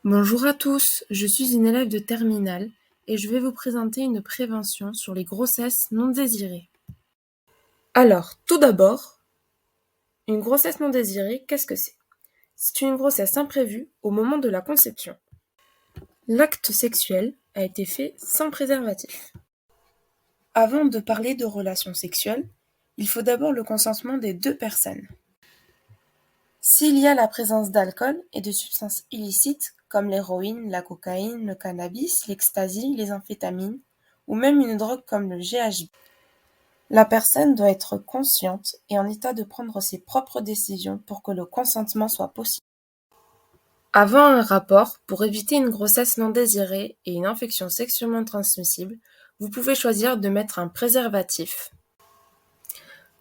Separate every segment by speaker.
Speaker 1: Bonjour à tous, je suis une élève de terminale et je vais vous présenter une prévention sur les grossesses non désirées. Alors, tout d'abord, une grossesse non désirée, qu'est-ce que c'est? C'est une grossesse imprévue au moment de la conception. L'acte sexuel a été fait sans préservatif. Avant de parler de relations sexuelles, il faut d'abord le consentement des deux personnes. S'il y a la présence d'alcool et de substances illicites comme l'héroïne, la cocaïne, le cannabis, l'ecstasy, les amphétamines ou même une drogue comme le GHB, la personne doit être consciente et en état de prendre ses propres décisions pour que le consentement soit possible. Avant un rapport, pour éviter une grossesse non désirée et une infection sexuellement transmissible, vous pouvez choisir de mettre un préservatif,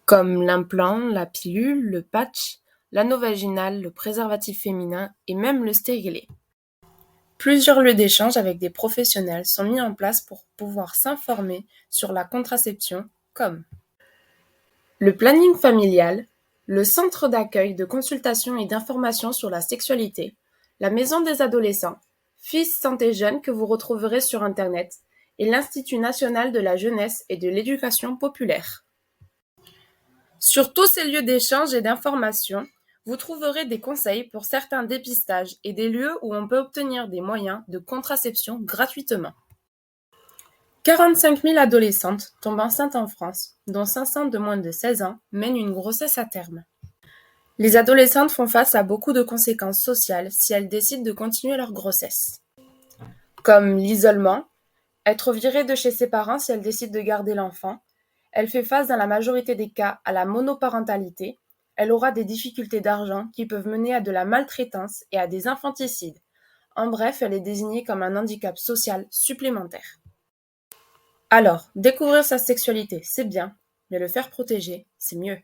Speaker 1: comme l'implant, la pilule, le patch, l'anneau vaginal, le préservatif féminin et même le stérilet. Plusieurs lieux d'échange avec des professionnels sont mis en place pour pouvoir s'informer sur la contraception, comme le planning familial, le centre d'accueil, de consultation et d'information sur la sexualité, la maison des adolescents, Fils Santé Jeunes que vous retrouverez sur Internet, et l'Institut national de la jeunesse et de l'éducation populaire. Sur tous ces lieux d'échange et d'information, vous trouverez des conseils pour certains dépistages et des lieux où on peut obtenir des moyens de contraception gratuitement. 45 000 adolescentes tombent enceintes en France, dont 500 de moins de 16 ans mènent une grossesse à terme. Les adolescentes font face à beaucoup de conséquences sociales si elles décident de continuer leur grossesse, comme l'isolement, être virée de chez ses parents si elles décident de garder l'enfant. Elle fait face dans la majorité des cas à la monoparentalité. Elle aura des difficultés d'argent qui peuvent mener à de la maltraitance et à des infanticides. En bref, elle est désignée comme un handicap social supplémentaire. Alors, découvrir sa sexualité, c'est bien, mais le faire protéger, c'est mieux.